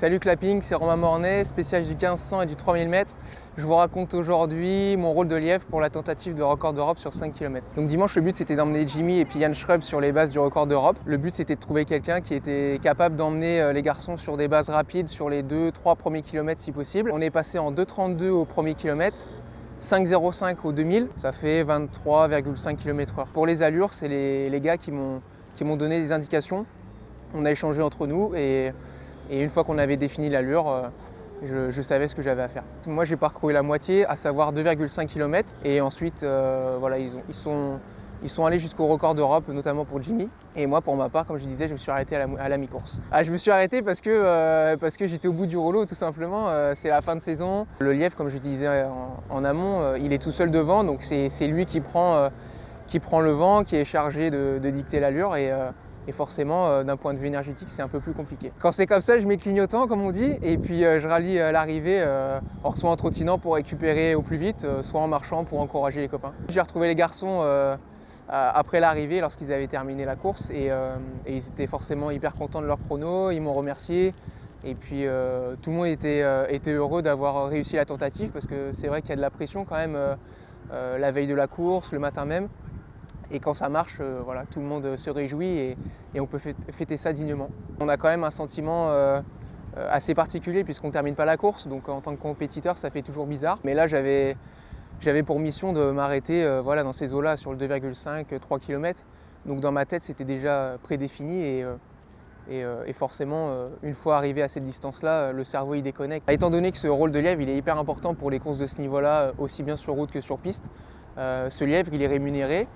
Salut Clapping, c'est Romain Mornay, spécialiste du 1500 et du 3000 mètres. Je vous raconte aujourd'hui mon rôle de lièvre pour la tentative de record d'Europe sur 5 km. Donc dimanche, le but c'était d'emmener Jimmy et puis Yann Schrub sur les bases du record d'Europe. Le but c'était de trouver quelqu'un qui était capable d'emmener les garçons sur des bases rapides sur les 2-3 premiers kilomètres si possible. On est passé en 2,32 au premier kilomètre. 5,05 au 2000, ça fait 23,5 km/h. Pour les allures, c'est les gars qui m'ont donné des indications. On a échangé entre nous et une fois qu'on avait défini l'allure, je savais ce que j'avais à faire. Moi j'ai parcouru la moitié, à savoir 2,5 km et ensuite voilà, ils sont allés jusqu'au record d'Europe, notamment pour Jimmy. Et moi pour ma part, comme je disais, je me suis arrêté à la mi-course. Je me suis arrêté parce que j'étais au bout du rouleau tout simplement. C'est la fin de saison. Le lièvre, comme je disais en amont, il est tout seul devant, donc c'est lui qui prend le vent, qui est chargé de dicter l'allure et forcément, d'un point de vue énergétique, c'est un peu plus compliqué. Quand c'est comme ça, je mets clignotant, comme on dit, et puis je rallie l'arrivée, soit en trottinant pour récupérer au plus vite, soit en marchant pour encourager les copains. J'ai retrouvé les garçons après l'arrivée, lorsqu'ils avaient terminé la course, et ils étaient forcément hyper contents de leur chrono, ils m'ont remercié, et puis tout le monde était heureux d'avoir réussi la tentative, parce que c'est vrai qu'il y a de la pression quand même la veille de la course, le matin même. Et quand ça marche, voilà, tout le monde se réjouit et on peut fêter ça dignement. On a quand même un sentiment assez particulier puisqu'on ne termine pas la course, donc en tant que compétiteur ça fait toujours bizarre. Mais là j'avais pour mission de m'arrêter voilà, dans ces eaux-là sur le 2,5-3 km. Donc dans ma tête c'était déjà prédéfini et forcément une fois arrivé à cette distance-là, le cerveau il déconnecte. Étant donné que ce rôle de lièvre il est hyper important pour les courses de ce niveau-là, aussi bien sur route que sur piste, ce lièvre il est rémunéré.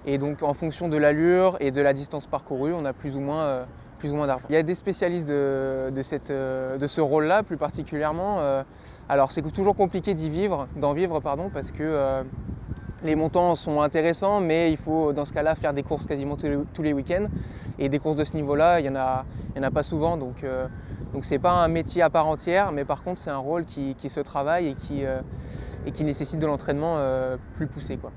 Et donc en fonction de l'allure et de la distance parcourue, on a plus ou moins d'argent. Il y a des spécialistes de ce rôle-là plus particulièrement. Alors c'est toujours compliqué d'en vivre parce que les montants sont intéressants, mais il faut dans ce cas-là faire des courses quasiment tous les week-ends. Et des courses de ce niveau-là, il y en a pas souvent. Donc c'est pas un métier à part entière, mais par contre c'est un rôle qui se travaille et qui nécessite de l'entraînement plus poussé, quoi.